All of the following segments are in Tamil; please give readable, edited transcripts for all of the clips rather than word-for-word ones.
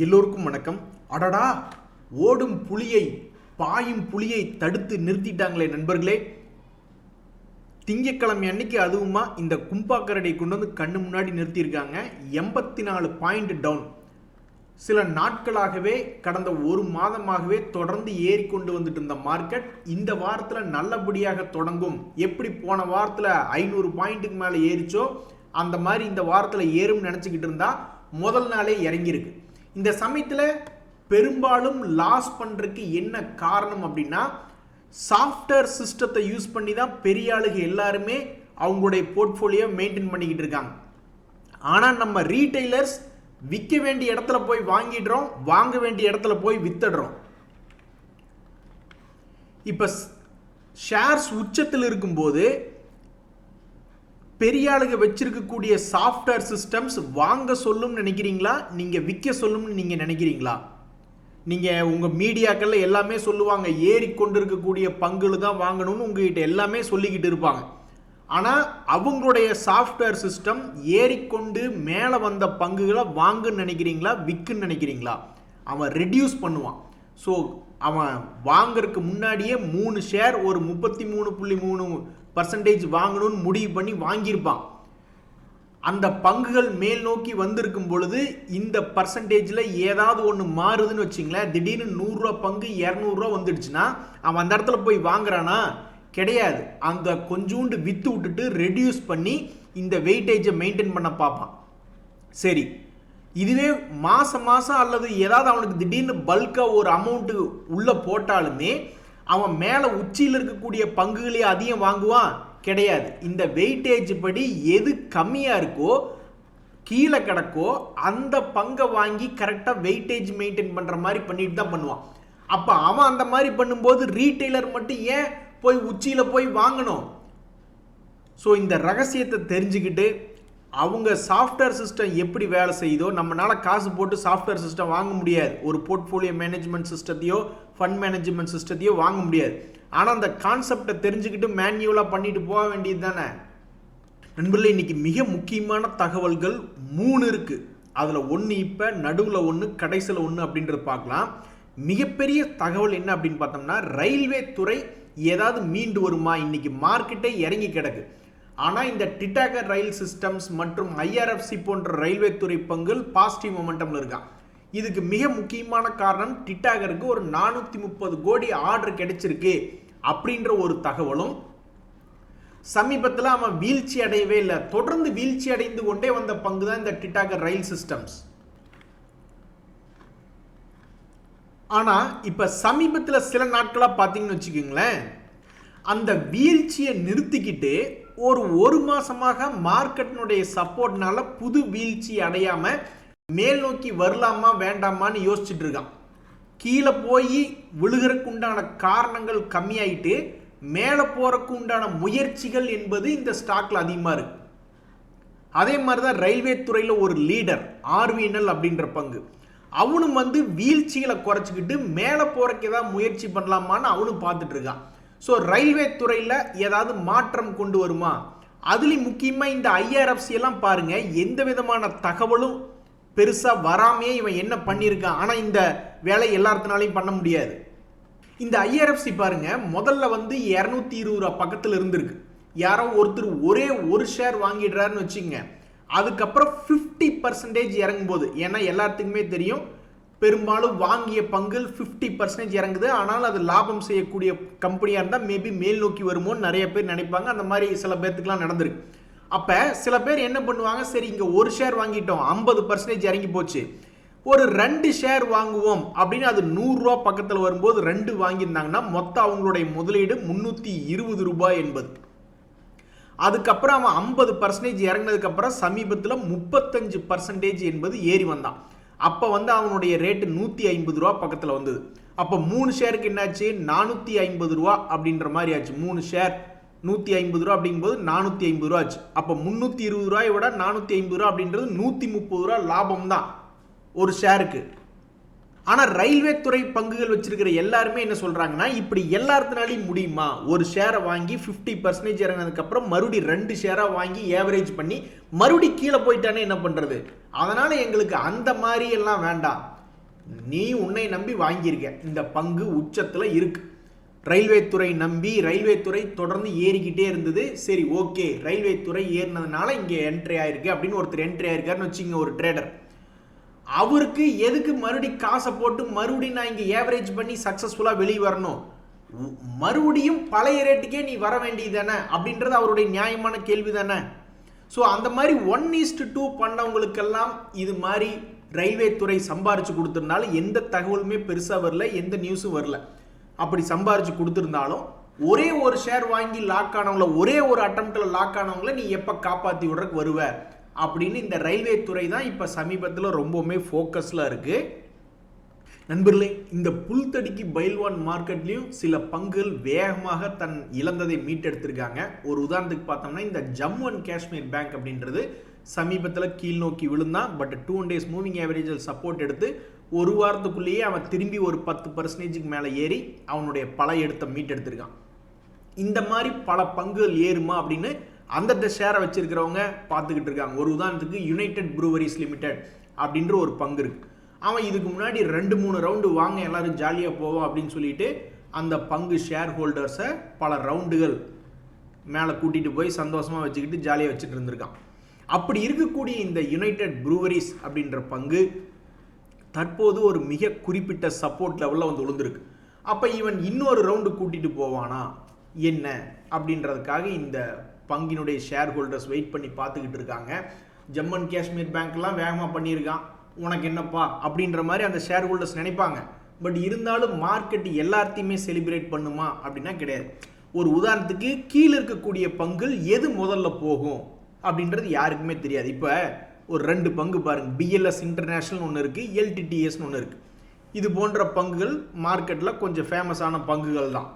எல்லோருக்கும் வணக்கம். அடடா, ஓடும் புலியை பாயும் புலியை தடுத்து நிறுத்திட்டாங்களே நண்பர்களே. திங்கட்கிழமை அன்னைக்கு அதுவுமா இந்த கும்பாக்கரடை கொண்டு வந்து கண்ணு முன்னாடி நிறுத்தியிருக்காங்க. 84 பாயிண்ட் டவுன். சில நாட்களாகவே கடந்த ஒரு மாதமாகவே தொடர்ந்து ஏறி கொண்டு வந்துட்டு இருந்த மார்க்கெட் இந்த வாரத்தில் நல்லபடியாக தொடங்கும். எப்படி போன வாரத்தில் 500 பாயிண்ட்டுக்கு மேலே ஏறிச்சோ அந்த மாதிரி இந்த வாரத்தில் ஏறும் நினச்சிக்கிட்டு இருந்தா முதல் நாளே இறங்கியிருக்கு. இந்த சமயத்தில் பெரும்பாலும் லாஸ் பண்ணுறதுக்கு என்ன காரணம் அப்படின்னா, சாஃப்ட்வேர் சிஸ்டத்தை யூஸ் பண்ணி தான் பெரிய ஆளுக எல்லாருமே அவங்களுடைய போர்ட்ஃபோலியோ மெயின்டைன் பண்ணிக்கிட்டு இருக்காங்க. ஆனால் நம்ம ரீட்டைலர்ஸ் விற்க வேண்டிய இடத்துல போய் வாங்கிடுறோம், வாங்க வேண்டிய இடத்துல போய் வித்துடுறோம். இப்போ ஷேர்ஸ் உச்சத்தில் இருக்கும்போது பெரிய ஆளுங்க வச்சிருக்கக்கூடிய சாஃப்ட்வேர் சிஸ்டம்ஸ் வாங்க சொல்லும் நினைக்கிறீங்களா, நீங்க விற்க சொல்லும்னு நீங்க நினைக்கிறீங்களா? நீங்க உங்க மீடியாக்கள்ல எல்லாமே சொல்லுவாங்க, ஏறிக்கொண்டு இருக்கக்கூடிய பங்குல தான் வாங்கணும்னு உங்ககிட்ட எல்லாமே சொல்லிக்கிட்டு இருப்பாங்க. ஆனா அவங்களுடைய சாஃப்ட்வேர் சிஸ்டம் ஏறிக்கொண்டு மேலே வந்த பங்குகளை வாங்குன்னு நினைக்கிறீங்களா, விற்குன்னு நினைக்கிறீங்களா? அவன் ரெடியூஸ் பண்ணுவான். ஸோ அவன் வாங்கறதுக்கு முன்னாடியே 3 ஷேர் ஒரு 33.3% வாங்கணும்னு முடிவு பண்ணி வாங்கியிருப்பான். அந்த பங்குகள் மேல் நோக்கி வந்திருக்கும் பொழுது இந்த பர்சன்டேஜில் ஏதாவது ஒன்று மாறுதுன்னு வச்சிங்களேன், திடீர்னு 100 ரூபா பங்கு 200 ரூபா வந்துடுச்சுன்னா அவன் அந்த இடத்துல போய் வாங்குறானா? கிடையாது. அந்த கொஞ்சோண்டு வித்து விட்டுட்டு ரெடியூஸ் பண்ணி இந்த வெயிட்டேஜை மெயின்டைன் பண்ண பார்ப்பான். சரி, இதுவே மாதம் அல்லது ஏதாவது அவனுக்கு திடீர்னு பல்காக ஒரு அமௌண்ட்டு உள்ளே போட்டாலுமே அவன் மேலே உச்சியில் இருக்கக்கூடிய பங்குகளையே அதிகம் வாங்குவான்? கிடையாது. இந்த வெயிட்டேஜ் படி எது கம்மியாக இருக்கோ கீழே கிடக்கோ அந்த பங்கை வாங்கி கரெக்டாக வெயிட்டேஜ் மெயின்டைன் பண்ணுற மாதிரி பண்ணிட்டு தான் பண்ணுவான். அப்போ அவன் அந்த மாதிரி பண்ணும்போது ரீட்டைலர் மட்டும் ஏன் போய் உச்சியில் போய் வாங்கணும்? ஸோ இந்த ரகசியத்தை தெரிஞ்சுக்கிட்டு அவங்க சாஃப்ட்வேர் சிஸ்டம் எப்படி வேலை செய்யுதோ, நம்மளால காசு போட்டு சாஃப்ட்வேர் சிஸ்டம் வாங்க முடியாது. ஒரு போர்ட்ஃபோலியோ மேனேஜ்மெண்ட் சிஸ்டத்தையோ ஃபண்ட் மேனேஜ்மெண்ட் சிஸ்டத்தையோ வாங்க முடியாது. ஆனால் அந்த கான்செப்டை தெரிஞ்சுக்கிட்டு மேன்யூலாக பண்ணிட்டு போக வேண்டியது தானே நண்பர்களே. இன்னைக்கு மிக முக்கியமான தகவல்கள் 3 இருக்கு. அதில் ஒன்று இப்போ, நடுவில் ஒன்று, கடைசியில் ஒன்று அப்படின்றது பார்க்கலாம். மிகப்பெரிய தகவல் என்ன அப்படின்னு பார்த்தோம்னா, ரயில்வே துறை ஏதாவது மீண்டு வருமா? இன்னைக்கு மார்க்கெட்டே இறங்கி கிடக்கு. ஆனால் இந்த டிட்டாகர் ரயில் சிஸ்டம்ஸ் மற்றும் ஐஆர்எஃப்சி போன்ற ரயில்வே துறை பங்குகள் பாசிட்டிவ் மொமெண்டம்ல இருக்கான். இதுக்கு மிக முக்கியமான காரணம், டிட்டாகருக்கு ஒரு 430 கோடி ஆர்டர் கிடைச்சிருக்கு அப்படின்ற ஒரு தகவலும், சமீபத்தில் அவன் வீழ்ச்சி அடையவே இல்லை, தொடர்ந்து வீழ்ச்சி அடைந்து கொண்டே வந்த பங்கு தான் இந்த டிட்டாகர் ரயில் சிஸ்டம்ஸ். ஆனா இப்ப சமீபத்தில் சில நாட்களா பார்த்தீங்கன்னு வச்சுக்கோங்களேன், அந்த வீழ்ச்சியை நிறுத்திக்கிட்டு ஒரு மாசமாக மார்க்கெட்டினுடைய சப்போர்ட்னால புது வீழ்ச்சி அடையாம மேல் நோக்கி வரலாமா வேண்டாமான்னு யோசிச்சுட்டு இருக்கான். கீழே போய் விழுகிறதுக்கு உண்டான காரணங்கள் கம்மியாயிட்டு மேலே போறதுக்கு உண்டான முயற்சிகள் என்பது இந்த ஸ்டாக்ல அதிகமாக இருக்கு. அதே மாதிரிதான் ரயில்வே துறையில் ஒரு லீடர் RVNL அப்படின்ற பங்கு, அவனும் வீழ்ச்சிகளை குறைச்சிக்கிட்டு மேலே போறதுக்கு ஏதாவது முயற்சி பண்ணலாமான்னு அவனும் பார்த்துட்டு இருக்கான். ஸோ ரயில்வே துறையில் ஏதாவது மாற்றம் கொண்டு வருமா? அதுலேயும் முக்கியமாக இந்த IRFC எல்லாம் பாருங்க, எந்த விதமான தகவலும் பெருசாக வராமையே இவன் என்ன பண்ணியிருக்கான். ஆனால் இந்த வேலை எல்லாத்தினாலையும் பண்ண முடியாது. இந்த IRFC பாருங்க, முதல்ல 220 ரூபா பக்கத்தில் இருந்திருக்கு. யாரோ ஒருத்தர் ஒரே ஒரு ஷேர் வாங்கிடுறாருன்னு வச்சுங்க, அதுக்கப்புறம் 50% இறங்கும் போது, ஏன்னா எல்லாத்துக்குமே தெரியும் பெரும்பாலும் வாங்கிய பங்குகள் 50% இறங்குது. ஆனால் அது லாபம் செய்யக்கூடிய கம்பெனியாக இருந்தால் மேபி மேல் நோக்கி வருமோன்னு நிறைய பேர் நினைப்பாங்க. அந்த மாதிரி சில பேர்த்துக்குலாம் நடந்திருக்கு. அப்போ சில பேர் என்ன பண்ணுவாங்க, சரி இங்கே ஒரு ஷேர் வாங்கிட்டோம், 50% இறங்கி போச்சு, ஒரு 2 ஷேர் வாங்குவோம் அப்படின்னு அது 100 ரூபா பக்கத்தில் வரும்போது 2 வாங்கியிருந்தாங்கன்னா மொத்தம் அவங்களுடைய முதலீடு 320 ரூபாய் என்பது. அதுக்கப்புறம் அவன் 50% இறங்கினதுக்கப்புறம் சமீபத்தில் 35% என்பது ஏறி வந்தான். அப்போ அவனுடைய ரேட்டு 150 ரூபா பக்கத்தில் வந்தது. அப்போ 3 ஷேருக்கு என்னாச்சு, 450 ரூபா அப்படின்ற மாதிரி ஆச்சு. 3 ஷேர் 150 ரூபா அப்படிங்கும்போது 450 ரூபா ஆச்சு. அப்போ 320 ரூபாயை விட 450 ரூபா அப்படின்றது 130 ரூபா லாபம் தான் ஒரு ஷேருக்கு. ஆனால் ரயில்வே துறை பங்குகள் வச்சிருக்கிற எல்லாருமே என்ன சொல்றாங்கன்னா, இப்படி எல்லாத்தினாலையும் முடியுமா? ஒரு ஷேரை வாங்கி 50% இறங்கினதுக்கப்புறம் மறுபடியும் 2 ஷேராக வாங்கி ஏவரேஜ் பண்ணி மறுபடி கீழே போயிட்டானே என்ன பண்றது? அதனால எங்களுக்கு அந்த மாதிரி எல்லாம் வேண்டாம். நீ உன்னை நம்பி வாங்கியிருக்க, இந்த பங்கு உச்சத்தில் இருக்கு. ரயில்வே துறை நம்பி ரயில்வே துறை தொடர்ந்து ஏறிக்கிட்டே இருந்தது. சரி ஓகே, ரயில்வே துறை ஏறினதுனால இங்கே என்ட்ரி ஆயிருக்கு அப்படின்னு ஒருத்தர் என்ட்ரி ஆயிருக்காருன்னு வச்சுங்க, ஒரு ட்ரேடர். அவருக்கு எதுக்கு மறுபடியும் காசை போட்டு மறுபடியும் நான் இங்கே ஏவரேஜ் பண்ணி சக்ஸஸ்ஃபுல்லாக வெளியே வரணும், மறுபடியும் பழைய ரேட்டுக்கே நீ வர வேண்டியது தானே அப்படின்றது அவருடைய நியாயமான கேள்வி தானே. ஸோ அந்த மாதிரி 1:2 பண்ணவங்களுக்கெல்லாம் இது மாதிரி ரயில்வே துறை சம்பாரிச்சு கொடுத்துருந்தாலும் எந்த தகவலுமே பெருசாக வரல, எந்த நியூஸும் வரல. அப்படி சம்பாரிச்சு கொடுத்துருந்தாலும் ஒரே ஒரு ஷேர் வாங்கி லாக் ஆனவங்கள, ஒரே ஒரு அட்டம்ப்டில் லாக் ஆனவங்கள நீ எப்போ காப்பாற்றி விடுறதுக்கு வருவ அப்படின்னு இந்த ரயில்வே துறை தான் இப்போ சமீபத்தில் ரொம்பவுமே ஃபோக்கஸில் இருக்குது. நண்பர்களே, இந்த புல்தடிக்கு பைல்வான் மார்க்கெட்லையும் சில பங்குகள் வேகமாக தன் இழந்ததை மீட்டெடுத்திருக்காங்க. ஒரு உதாரணத்துக்கு பார்த்தோம்னா இந்த ஜம்மு அண்ட் காஷ்மீர் பேங்க் அப்படின்றது சமீபத்தில் கீழ் நோக்கி விழுந்தான். பட் 2 days மூவிங் ஆவரேஜில் சப்போர்ட் எடுத்து ஒரு வாரத்துக்குள்ளேயே அவன் திரும்பி ஒரு 10% மேலே ஏறி அவனுடைய பழைய எடுத்த மீட்டெடுத்திருக்கான். இந்த மாதிரி பல பங்குகள் ஏறுமா அப்படின்னு அந்தந்த ஷேரை வச்சிருக்கிறவங்க பார்த்துக்கிட்டு இருக்காங்க. ஒரு உதாரணத்துக்கு யுனைடெட் ப்ரூவரிஸ் லிமிடெட் அப்படின்ற ஒரு பங்கு இருக்கு. அவன் இதுக்கு முன்னாடி 2-3 ரவுண்டு வாங்க எல்லாரும் ஜாலியாக போவோம் அப்படின்னு சொல்லிட்டு அந்த பங்கு ஷேர் ஹோல்டர்ஸை பல ரவுண்டுகள் மேலே கூட்டிகிட்டு போய் சந்தோஷமாக வச்சுக்கிட்டு ஜாலியாக வச்சுட்டு இருந்திருக்கான். அப்படி இருக்கக்கூடிய இந்த யுனைடெட் ப்ரூவரிஸ் அப்படின்ற பங்கு தற்போது ஒரு மிக குறிப்பிட்ட சப்போர்ட் லெவலில் வந்து விழுந்திருக்கு. அப்போ இவன் இன்னொரு ரவுண்டு கூட்டிகிட்டு போவானா என்ன அப்படின்றதுக்காக இந்த பங்கினுடைய ஷேர் ஹோல்டர்ஸ் வெயிட் பண்ணி பார்த்துக்கிட்டு இருக்காங்க. ஜம்மு அண்ட் காஷ்மீர் பேங்க்லாம் வேகமாக பண்ணியிருக்கான், உனக்கு என்னப்பா அப்படின்ற மாதிரி அந்த ஷேர் ஹோல்டர்ஸ் நினைப்பாங்க. பட் இருந்தாலும் மார்க்கெட் எல்லாத்தையுமே செலிப்ரேட் பண்ணுமா அப்படின்னா கிடையாது. ஒரு உதாரணத்துக்கு கீழே இருக்கக்கூடிய பங்குகள் எது முதல்ல போகும் அப்படின்றது யாருக்குமே தெரியாது. இப்போ ஒரு 2 பங்கு பாருங்க, பிஎல்எஸ் இன்டர்நேஷனல் ஒன்று இருக்குது, எல்டிடிஎஸ்னு ஒன்று இருக்குது. இது போன்ற பங்குகள் மார்க்கெட்டில் கொஞ்சம் ஃபேமஸான பங்குகள் தான்.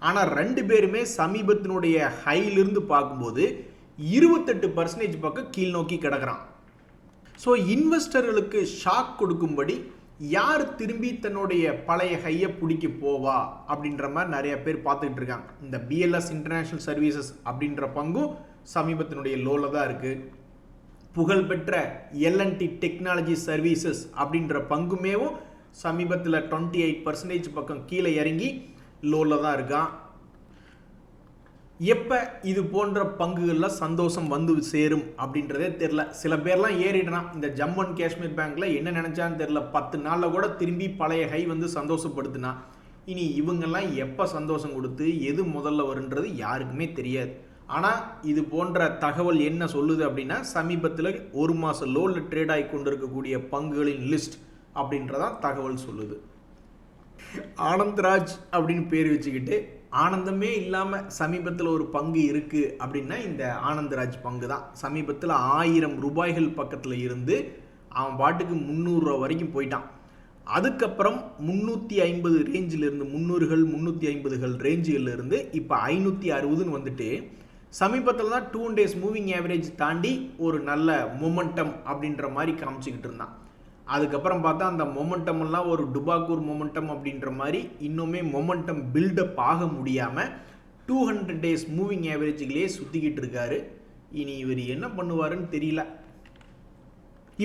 ஆனால் 2 பேருமே சமீபத்தினுடைய ஹைலிருந்து பார்க்கும்போது 28% பக்கம் கீழ் நோக்கி கிடக்கிறான். ஸோ இன்வெஸ்டர்களுக்கு ஷாக் கொடுக்கும்படி யார் திரும்பி தன்னுடைய பழைய ஹையை பிடிக்க போவா அப்படின்ற மாதிரி நிறைய பேர் பார்த்துக்கிட்டு இருக்காங்க. இந்த பிஎல்எஸ் இன்டர்நேஷனல் சர்வீசஸ் அப்படின்ற பங்கும் சமீபத்தினுடைய லோவில் தான் இருக்குது. புகழ்பெற்ற எல்என்டி டெக்னாலஜி சர்வீசஸ் அப்படின்ற பங்குமேவும் சமீபத்தில் 28% பக்கம் கீழே இறங்கி லோவில் தான் இருக்கான். எப்போ இது போன்ற பங்குகளில் சந்தோஷம் வந்து சேரும் அப்படின்றதே தெரில. சில பேர்லாம் ஏறிடுறான். இந்த ஜம்மு அண்ட் காஷ்மீர் பேங்க்கில் என்ன நினச்சான்னு தெரில, 10 நாளில் கூட திரும்பி பழைய ஹை வந்து சந்தோஷப்படுத்தினா. இனி இவங்கெல்லாம் எப்போ சந்தோஷம் கொடுத்து எது முதல்ல வருன்றது யாருக்குமே தெரியாது. ஆனால் இது போன்ற தகவல் என்ன சொல்லுது அப்படின்னா, சமீபத்தில் 1 மாதம் லோவில் ட்ரேட் ஆகி கொண்டிருக்கக்கூடிய பங்குகளின் லிஸ்ட் அப்படின்றதான் தகவல் சொல்லுது. ஆனந்த்ராஜ் அப்படின்னு பேர் வச்சுக்கிட்டு ஆனந்தமே இல்லாமல் சமீபத்தில் ஒரு பங்கு இருக்குது அப்படின்னா இந்த ஆனந்த்ராஜ் பங்கு தான். சமீபத்தில் 1000 ரூபாய்கள் பக்கத்தில் இருந்து அவன் பாட்டுக்கு 300 ரூபா வரைக்கும் போயிட்டான். அதுக்கப்புறம் 350 ரேஞ்சிலிருந்து 300கள் 350கள் ரேஞ்சுகளில் இருந்து இப்போ 560ன்னு வந்துட்டு சமீபத்தில் தான் 2 days மூவிங் ஆவரேஜ் தாண்டி ஒரு நல்ல மொமெண்டம் அப்படின்ற மாதிரி காமிச்சிக்கிட்டு இருந்தான். அதுக்கப்புறம் பார்த்தா அந்த மொமெண்டம் எல்லாம் ஒரு டுபாக்கூர் மொமெண்டம் அப்படின்ற மாதிரி இன்னுமே மொமெண்டம் பில்டப் ஆக முடியாமல் 200 days மூவிங் ஆவரேஜ்களே சுற்றிக்கிட்டு இருக்காரு. இனி இவர் என்ன பண்ணுவாருன்னு தெரியல.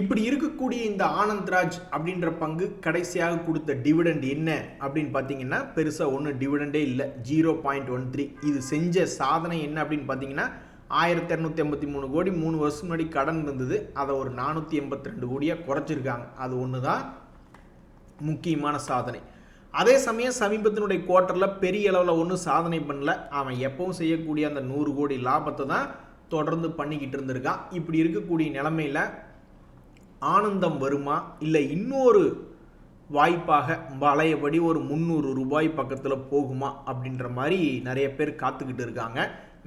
இப்படி இருக்கக்கூடிய இந்த ஆனந்த்ராஜ் அப்படின்ற பங்கு கடைசியாக கொடுத்த டிவிடெண்ட் என்ன அப்படின்னு பார்த்தீங்கன்னா பெருசாக ஒன்றும் டிவிடெண்டே இல்லை, 0.13. இது செஞ்ச சாதனை என்ன அப்படின்னு பார்த்தீங்கன்னா 1253 கோடி 3 வருஷம் முன்னாடி கடன் இருந்தது, அதை ஒரு 482 கோடியாக குறைச்சிருக்காங்க. அது ஒன்று தான் முக்கியமான சாதனை. அதே சமயம் சமீபத்தினுடைய குவார்ட்டரில் பெரிய அளவில் ஒன்றும் சாதனை பண்ணல. அவன் எப்பவும் செய்யக்கூடிய அந்த 100 கோடி லாபத்தை தான் தொடர்ந்து பண்ணிக்கிட்டு இருந்திருக்கான். இப்படி இருக்கக்கூடிய நிலைமையில் ஆனந்தம் வருமா இல்லை இன்னொரு வாய்ப்பாக பழையபடி ஒரு 300 ரூபாய் பக்கத்தில் போகுமா அப்படின்ற மாதிரி நிறைய பேர் காத்துக்கிட்டு இருக்காங்க.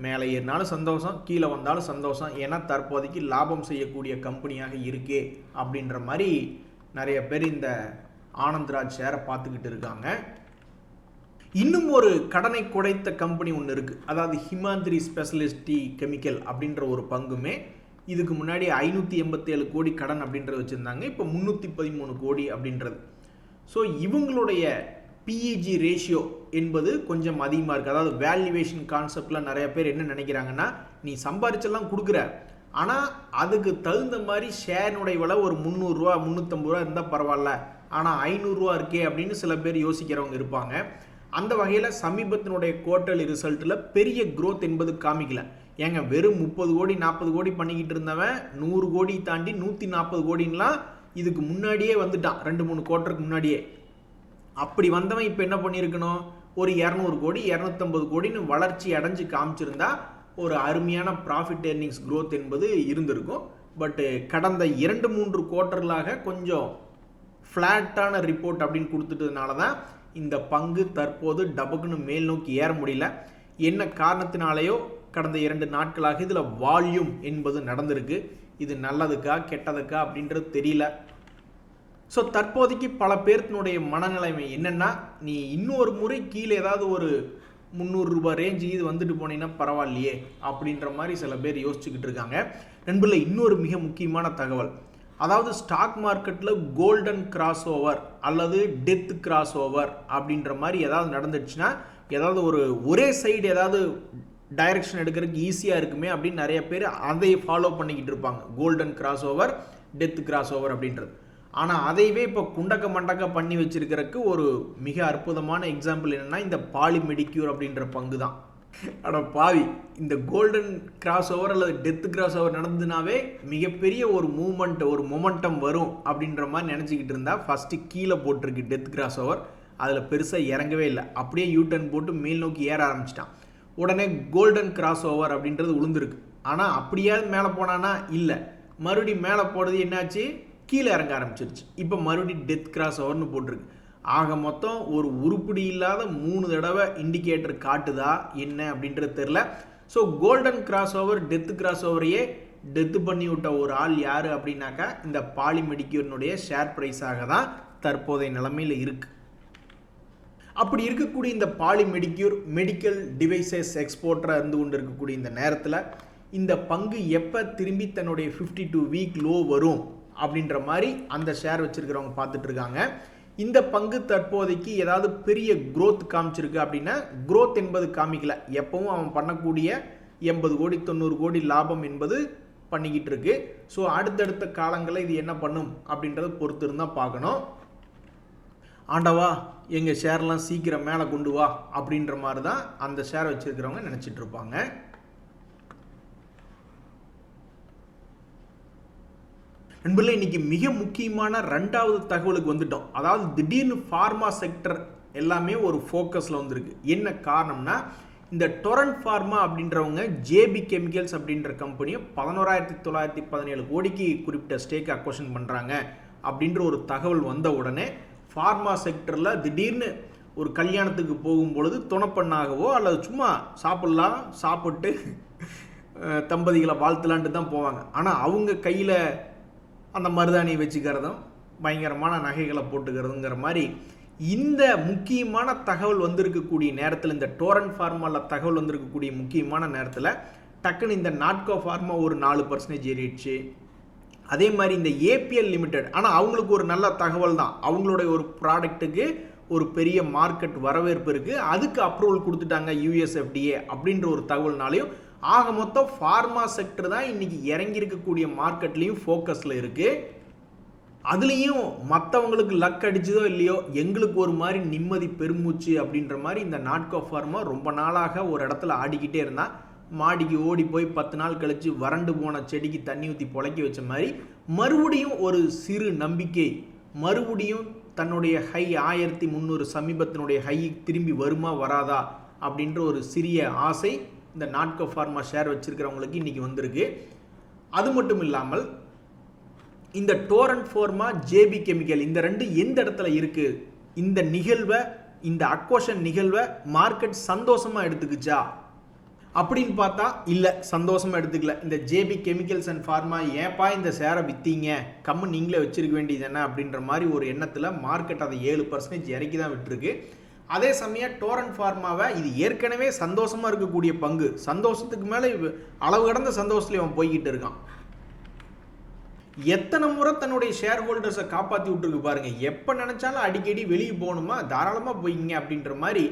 மேலே ஏறினாலும் சந்தோஷம், கீழே வந்தாலும் சந்தோஷம், ஏன்னா தற்போதைக்கு லாபம் செய்யக்கூடிய கம்பெனியாக இருக்கே அப்படின்ற மாதிரி நிறைய பேர் இந்த ஆனந்த்ராஜ் ஷேரை பார்த்துக்கிட்டு இருக்காங்க. இன்னும் ஒரு கடனை குறைத்த கம்பெனி ஒன்று இருக்குது, அதாவது ஹிமாந்திரி ஸ்பெஷலிஸ்டி கெமிக்கல் அப்படின்ற ஒரு பங்குமே இதுக்கு முன்னாடி 587 கோடி கடன் அப்படின்றது வச்சுருந்தாங்க, இப்போ 313 கோடி அப்படின்றது. ஸோ இவங்களுடைய பிஇஜி ரேஷியோ என்பது கொஞ்சம் அதிகமாக இருக்குது. அதாவது வேல்யூவேஷன் கான்செப்டில் நிறைய பேர் என்ன நினைக்கிறாங்கன்னா, நீ சம்பாரிச்செல்லாம் கொடுக்குற, ஆனால் அதுக்கு தகுந்த மாதிரி ஷேரினுடைய விலை ஒரு 300 ரூபா 350 ரூபா இருந்தால் பரவாயில்ல ஆனால் 500 ரூபா இருக்கே அப்படின்னு சில பேர் யோசிக்கிறவங்க இருப்பாங்க. அந்த வகையில் சமீபத்தினுடைய குவார்ட்டர்லி ரிசல்ட்டில் பெரிய growth என்பது காமிக்கல. ஏங்க வெறும் 30 கோடி 40 கோடி பண்ணிக்கிட்டு இருந்தவன் 100 கோடி தாண்டி 140 கோடின்லாம் இதுக்கு முன்னாடியே வந்துட்டான், 2-3 குவார்ட்டருக்கு முன்னாடியே. அப்படி வந்தவன் இப்போ என்ன பண்ணியிருக்கணும், ஒரு 200 கோடி 250 கோடின்னு வளர்ச்சி அடைஞ்சு காமிச்சிருந்தா ஒரு அருமையான ப்ராஃபிட் எர்னிங்ஸ் growth என்பது இருந்திருக்கும். பட்டு கடந்த 2-3 குவார்ட்டர்களாக கொஞ்சம் ஃப்ளாட்டான ரிப்போர்ட் அப்படின்னு கொடுத்துட்டதுனால தான் இந்த பங்கு தற்போது டபக்குன்னு மேல் நோக்கி ஏற முடியல. என்ன காரணத்தினாலேயோ கடந்த 2 நாட்களாக இதில் வால்யூம் என்பது நடந்திருக்கு. இது நல்லதுக்கா கெட்டதுக்கா அப்படின்றது தெரியல. ஸோ தற்போதைக்கு பல பேர்த்தினுடைய மனநிலைமை என்னென்னா, நீ இன்னொரு முறை கீழே ஏதாவது ஒரு 300 ரூபாய் ரேஞ்சு இது வந்துட்டு போனீங்கன்னா பரவாயில்லையே அப்படின்ற மாதிரி சில பேர் யோசிச்சுக்கிட்டு இருக்காங்க. நண்பர்களே, இன்னொரு மிக முக்கியமான தகவல், அதாவது ஸ்டாக் மார்க்கெட்டில் கோல்டன் கிராஸ் ஓவர் அல்லது டெத் கிராஸ் ஓவர் அப்படின்ற மாதிரி ஏதாவது நடந்துடுச்சுன்னா, ஏதாவது ஒரே சைடு ஏதாவது டைரக்ஷன் எடுக்கிறதுக்கு ஈஸியாக இருக்குமே அப்படின்னு நிறைய பேர் அதை ஃபாலோ பண்ணிக்கிட்டு இருப்பாங்க, golden crossover death cross over அப்படின்றது. ஆனால் அதைவே இப்போ குண்டக்க மண்டக்க பண்ணி வச்சிருக்கிறதுக்கு ஒரு மிக அற்புதமான எக்ஸாம்பிள் என்னென்னா இந்த பாலிமெடிக்யூர் அப்படின்ற பங்கு தான். ஆனால் பாவி, இந்த கோல்டன் கிராஸ் ஓவர் அல்லது டெத் கிராஸ் ஓவர் நடந்ததுனாவே மிகப்பெரிய ஒரு மூமெண்ட், ஒரு மொமெண்டம் வரும் அப்படின்ற மாதிரி நினச்சிக்கிட்டு இருந்தா ஃபஸ்ட்டு கீழே போட்டிருக்கு டெத் கிராஸ் ஓவர். அதில் பெருசாக இறங்கவே இல்லை, அப்படியே யூட்டர்ன் போட்டு மேல் நோக்கி ஏற ஆரம்பிச்சிட்டான். உடனே கோல்டன் கிராஸ் ஓவர் அப்படின்றது விழுந்திருக்கு. ஆனால் அப்படியாவது மேலே போனானா இல்லை, மறுபடியும் மேலே போடுறது என்னாச்சு, கீழே இறங்க ஆரம்பிச்சிருச்சு. இப்போ மறுபடியும் டெத் கிராஸ் ஓவர்னு போட்டிருக்கு. ஆக மொத்தம் ஒரு உருப்படி இல்லாத 3 தடவை இண்டிகேட்டர் காட்டுதா என்ன அப்படின்றது தெரில. So golden crossover death கிராஸ் ஓவரையே டெத்து பண்ணி விட்ட ஒரு ஆள் யார் அப்படின்னாக்கா இந்த பாலிமெடிக்யூரினுடைய ஷேர் ப்ரைஸாக தான் தற்போதைய நிலைமையில் இருக்குது. அப்படி இருக்கக்கூடிய இந்த பாலிமெடிக்யூர் மெடிக்கல் டிவைசஸ் எக்ஸ்போர்ட்டராக இருந்து கொண்டு இருக்கக்கூடிய இந்த நேரத்தில் இந்த பங்கு எப்போ திரும்பி தன்னுடைய 52 வீக் லோ வரும் அப்படின்ற மாதிரி அந்த ஷேர் வச்சுருக்கிறவங்க பார்த்துட்டு இருக்காங்க. இந்த பங்கு தற்போதைக்கு ஏதாவது பெரிய growth காமிச்சிருக்கு அப்படின்னா, growth என்பது காமிக்கல, எப்பவும் அவன் பண்ணக்கூடிய 80 கோடி 90 கோடி லாபம் என்பது பண்ணிக்கிட்டு இருக்கு. ஸோ அடுத்தடுத்த காலங்களில் இது என்ன பண்ணும் அப்படின்றத பொறுத்து இருந்தால் பார்க்கணும். ஆண்டவா எங்கள் ஷேர்லாம் சீக்கிரம் மேலே கொண்டு வா அப்படின்ற மாதிரி தான் அந்த ஷேர் வச்சுருக்கிறவங்க நினச்சிட்டு இருப்பாங்க. நண்பர்களே, இன்னைக்கு மிக முக்கியமான 2வது தகவலுக்கு வந்துட்டோம். அதாவது திடீர்னு ஃபார்மா செக்டர் எல்லாமே ஒரு ஃபோக்கஸில் வந்திருக்கு. என்ன காரணம்னா, இந்த டொரண்ட் ஃபார்மா அப்படின்றவங்க ஜேபி கெமிக்கல்ஸ் அப்படின்ற கம்பெனியை 11,917 கோடிக்கு குறிப்பிட்ட ஸ்டேக் அக்வசிஷன் பண்ணுறாங்க அப்படின்ற ஒரு தகவல் வந்த உடனே ஃபார்மா செக்டரில் திடீர்னு ஒரு கல்யாணத்துக்கு போகும்பொழுது துணைப்பண்ணாகவோ அல்லது சும்மா சாப்பிட்டு தம்பதிகளை வாழ்த்தலான்ட்டு தான் போவாங்க. ஆனால் அவங்க கையில் அந்த மருதாணியை வச்சுக்கிறதும் பயங்கரமான நகைகளை போட்டுக்கிறதுங்கிற மாதிரி இந்த முக்கியமான தகவல் வந்திருக்கக்கூடிய நேரத்தில், இந்த டோரண்ட் ஃபார்மாவில் தகவல் வந்திருக்கக்கூடிய முக்கியமான நேரத்தில் டக்குன்னு இந்த நாட்கோ ஃபார்மா ஒரு 4% ஏறிடுச்சு. அதே மாதிரி இந்த ஏபிஎல் லிமிடெட், ஆனால் அவங்களுக்கு ஒரு நல்ல தகவல் தான், அவங்களுடைய ஒரு ப்ராடக்ட்டுக்கு ஒரு பெரிய மார்க்கெட் வரவேற்பு இருக்குது, அதுக்கு அப்ரூவல் கொடுத்துட்டாங்க யுஎஸ்எஃப்டிஏ அப்படின்ற ஒரு தகவல்னாலையும் ஆக மொத்தம் ஃபார்மா செக்டர் தான் இன்னைக்கு இறங்கி இருக்கக்கூடிய மார்க்கெட்லேயும் ஃபோக்கஸில் இருக்குது. அதுலேயும் மற்றவங்களுக்கு லக் அடிச்சதோ இல்லையோ எங்களுக்கு ஒரு மாதிரி நிம்மதி பெருமூச்சு அப்படின்ற மாதிரி இந்த நாட்கோ ஃபார்மா ரொம்ப நாளாக ஒரு இடத்துல ஆடிக்கிட்டே இருந்தால், மாடிக்கு ஓடி போய் 10 நாள் கழித்து வறண்டு போன செடிக்கு தண்ணி ஊற்றி புழைக்க வச்ச மாதிரி மறுபடியும் ஒரு சிறு நம்பிக்கை, மறுபடியும் தன்னுடைய ஹை 1300 சமீபத்தினுடைய ஹை திரும்பி வருமா வராதா அப்படின்ற ஒரு சிறிய ஆசை இந்த நாட்கோ ஃபார்மா ஷேர் வச்சிருக்கிறவங்களுக்கு இன்னைக்கு வந்திருக்கு. அது மட்டும் இல்லாமல் இந்த டோரண்ட் ஃபார்மா ஜேபி கெமிக்கல் இந்த 2 எந்த இடத்துல இருக்கு, இந்த நிகழ்வை, இந்த அக்வஷன் நிகழ்வை மார்க்கெட் சந்தோஷமா எடுத்துக்குச்சா அப்படின்னு பார்த்தா இல்லை, சந்தோஷமா எடுத்துக்கல. இந்த ஜேபி கெமிக்கல்ஸ் அண்ட் ஃபார்மா ஏப்பா இந்த ஷேரை விற்றீங்க, கம்மு நீங்களே வச்சிருக்க வேண்டியது என்ன அப்படின்ற மாதிரி ஒரு எண்ணத்தில் மார்க்கெட் அதை 7% இறக்கி தான் விட்டுருக்கு. அதே சமயம் டோரண்ட் ஃபார்மாவை இது ஏற்கனவே சந்தோஷமாக இருக்கக்கூடிய பங்கு, சந்தோஷத்துக்கு மேலே அளவு கடந்த சந்தோஷத்துல அவன் போய்கிட்டு இருக்கான். எத்தனை முறை தன்னுடைய ஷேர் ஹோல்டர்ஸை காப்பாற்றி விட்டுருக்கு பாருங்க. எப்போ நினச்சாலும் அடிக்கடி வெளியே போகணுமா தாராளமாக போய்ங்க அப்படின்ற மாதிரி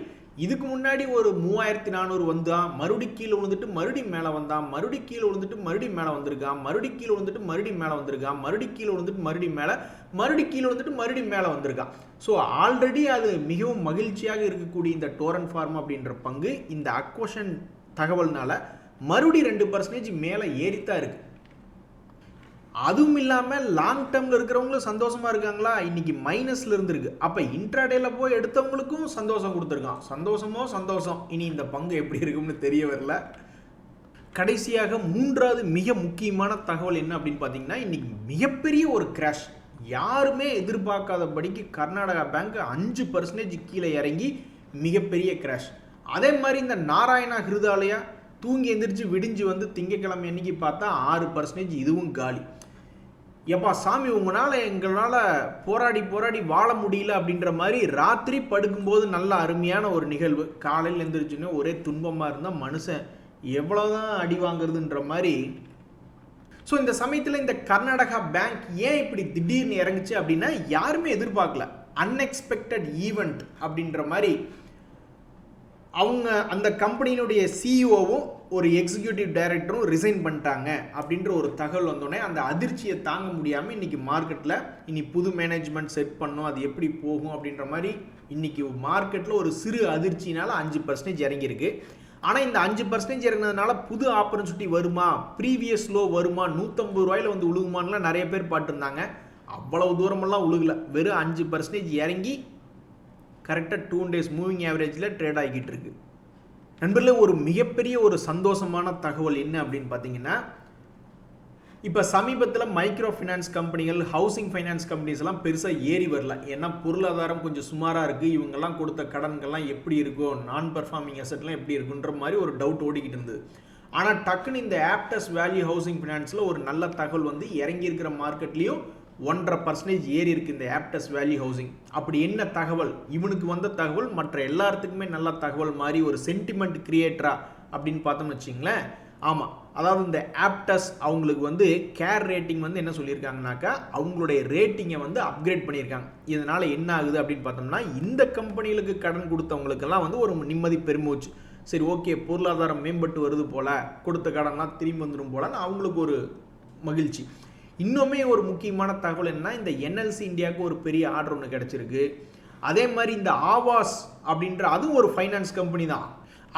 இதுக்கு முன்னாடி ஒரு 3400 வந்தான், மறுபடியும் கீழே விழுந்துட்டு மறுபடியும் மேலே வந்தான், மறுபடியும் கீழே விழுந்துட்டு மறுபடியும் மேலே வந்திருக்கான், மறுபடியும் கீழே விழுந்துட்டு மறுபடியும் மேலே வந்திருக்கான், மறுபடியும் கீழே விழுந்துட்டு மறுபடியும் மேலே, மறுபடியும் கீழே விழுந்துட்டு மறுபடியும் மேலே வந்திருக்கான். ஸோ ஆல்ரெடி அது மிகவும் மகிழ்ச்சியாக இருக்கக்கூடிய இந்த டோரண்ட் ஃபார்மா அப்படின்ற பங்கு இந்த அக்வஷன் தகவல்னால மறுபடியும் 2% மேலே ஏறித்தான் இருக்கு. அதுவும் இல்லாமல் லாங் டேர்மில் இருக்கிறவங்களும் சந்தோஷமாக இருக்காங்களா, இன்னைக்கு மைனஸில் இருந்திருக்கு. அப்போ இன்ட்ராடேல போய் எடுத்தவங்களுக்கும் சந்தோஷம் கொடுத்துருக்கான். சந்தோஷமோ சந்தோஷம். இனி இந்த பங்கு எப்படி இருக்கும்னு தெரிய வரல. கடைசியாக மூன்றாவது மிக முக்கியமான தகவல் என்ன அப்படின்னு பார்த்தீங்கன்னா, இன்னைக்கு மிகப்பெரிய ஒரு கிராஷ். யாருமே எதிர்பார்க்காதபடிக்கு கர்நாடகா பேங்க் 5% கீழே இறங்கி மிகப்பெரிய கிராஷ். அதே மாதிரி இந்த நாராயணா ஹிருதாலயா தூங்கி எந்திரிச்சு விடிஞ்சு வந்து திங்கக்கிழமை அன்னைக்கு பார்த்தா 6% இதுவும் காலி. எப்பா சாமி, உங்களால் எங்களால் போராடி போராடி வாழ முடியல அப்படின்ற மாதிரி ராத்திரி படுக்கும்போது நல்ல அருமையான ஒரு நிகழ்வு. காலையில் எழுந்திரிச்சுன்னு ஒரே துன்பமாக இருந்தால் மனுஷன் எவ்வளோதான் அடி வாங்குறதுன்ற மாதிரி. ஸோ இந்த சமயத்தில் இந்த கர்நாடகா பேங்க் ஏன் இப்படி திடீர்னு இறங்குச்சு அப்படின்னா, யாருமே எதிர்பார்க்கல. அன்எக்ஸ்பெக்டட் ஈவெண்ட் அப்படின்ற மாதிரி அவங்க அந்த கம்பெனியினுடைய சிஇஓவும் ஒரு எக்ஸிக்யூட்டிவ் டைரக்டரும் ரிசைன் பண்ணிட்டாங்க அப்படின்ற ஒரு தகவல் வந்தோடனே அந்த அதிர்ச்சியை தாங்க முடியாமல் இன்றைக்கி மார்க்கெட்டில் இனி புது மேனேஜ்மெண்ட் செட் பண்ணோம், அது எப்படி போகும் அப்படின்ற மாதிரி இன்றைக்கி மார்க்கெட்டில் ஒரு சிறு அதிர்ச்சினால் 5% இறங்கியிருக்கு. ஆனால் இந்த 5% இறங்கினதுனால புது ஆப்பர்ச்சுனிட்டி வருமா, ப்ரீவியஸ் லோ வருமா, 150 ரூபாயில் வந்து உழுகுமான்லாம் நிறைய பேர் பார்த்துருந்தாங்க. அவ்வளவு தூரமெல்லாம் உழுகலை. வெறும் 5% இறங்கி கரெக்டாக 2 days மூவிங் ஆவரேஜில் ட்ரேட் ஆகிக்கிட்டு இருக்கு. நண்பர்களே, ஒரு மிகப்பெரிய ஒரு சந்தோஷமான தகவல் என்ன அப்படின்னு பார்த்தீங்கன்னா, இப்போ சமீபத்தில் மைக்ரோ ஃபினான்ஸ் கம்பெனிகள், ஹவுசிங் ஃபைனான்ஸ் கம்பெனிஸ் எல்லாம் பெருசாக ஏறி வரல. ஏன்னா பொருளாதாரம் கொஞ்சம் சுமாராக இருக்குது. இவங்கெல்லாம் கொடுத்த கடன்கள்லாம் எப்படி இருக்கும், நான் பர்ஃபார்மிங் அசெட்லாம் எப்படி இருக்குன்ற மாதிரி ஒரு டவுட் ஓடிக்கிட்டு இருந்தது. ஆனால் டக்குன்னு இந்த ஆப்டஸ் வேல்யூ ஹவுசிங் ஃபினான்ஸில் ஒரு நல்ல தகவல் வந்து இறங்கி இருக்கிற மார்க்கெட்லேயும் 1.5% ஏறி இருக்கு இந்த ஆப்டஸ் வேல்யூ ஹவுசிங். அப்படி என்ன தகவல்? இவனுக்கு வந்த தகவல் மற்ற எல்லாத்துக்குமே நல்ல தகவல் மாதிரி ஒரு சென்டிமெண்ட் கிரியேட்டரா அப்படின்னு பார்த்தோம்னு வச்சிங்களேன். ஆமாம், அதாவது இந்த ஆப்டஸ் அவங்களுக்கு வந்து கேர் ரேட்டிங் வந்து என்ன சொல்லியிருக்காங்கனாக்கா, அவங்களுடைய ரேட்டிங்கை வந்து அப்கிரேட் பண்ணியிருக்காங்க. இதனால் என்ன ஆகுது அப்படின்னு பார்த்தோம்னா, இந்த கம்பெனிகளுக்கு கடன் கொடுத்தவங்களுக்கெல்லாம் வந்து ஒரு நிம்மதி பெருமூச்சு. சரி, ஓகே, பொருளாதாரம் மேம்பட்டு வருது போல், கொடுத்த கடன்லாம் திரும்பி வந்துடும் போலன்னு அவங்களுக்கு ஒரு மகிழ்ச்சி. இன்னுமே ஒரு முக்கியமான தகவல் என்ன, இந்த என்எல்சி இந்தியாவுக்கு ஒரு பெரிய ஆர்டர் ஒன்று கிடச்சிருக்கு. அதே மாதிரி இந்த ஆவாஸ் அப்படின்ற அதுவும் ஒரு ஃபைனான்ஸ் கம்பெனி தான்,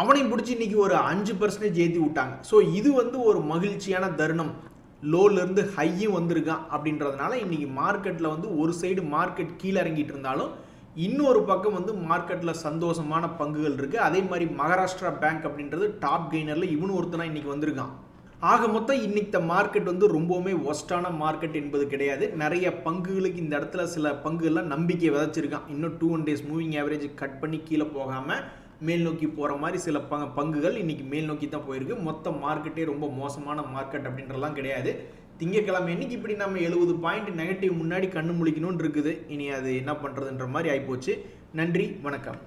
அவனையும் பிடிச்சி இன்றைக்கி ஒரு 5% ஏற்றி விட்டாங்க. ஸோ இது வந்து ஒரு மகிழ்ச்சியான தருணம். லோலேருந்து ஹையும் வந்திருக்கான் அப்படின்றதுனால இன்றைக்கி மார்க்கெட்டில் வந்து ஒரு சைடு மார்க்கெட் கீழே இறங்கிட்டு இருந்தாலும் இன்னொரு பக்கம் வந்து மார்க்கெட்டில் சந்தோஷமான பங்குகள் இருக்குது. அதே மாதிரி மகாராஷ்டிரா பேங்க் அப்படின்றது டாப் கெய்னரில் இவனு ஒருத்தனா இன்றைக்கி வந்திருக்கான். ஆக மொத்தம் இன்னைக்கு மார்க்கெட் வந்து ரொம்பவுமே ஒஸ்டான மார்க்கெட் என்பது கிடையாது. நிறைய பங்குகளுக்கு இந்த இடத்துல சில பங்குகள்லாம் நம்பிக்கை விதைச்சிருக்கான். இன்னும் 2 days மூவிங் ஆவரேஜ் கட் பண்ணி கீழே போகாமல் மேல் நோக்கி போகிற மாதிரி சில பங்குகள் இன்னைக்கு மேல் நோக்கி தான் போயிருக்கு. மொத்த மார்க்கெட்டே ரொம்ப மோசமான மார்க்கெட் அப்படின்றலாம் கிடையாது. திங்கக்கிழமை இன்னைக்கு இப்படி நம்ம 70 பாயிண்ட் நெகட்டிவ் முன்னாடி கண்ணு முழிக்கணும்னு இருக்குது. இனி அது என்ன பண்ணுறதுன்ற மாதிரி ஆகிப்போச்சு. நன்றி, வணக்கம்.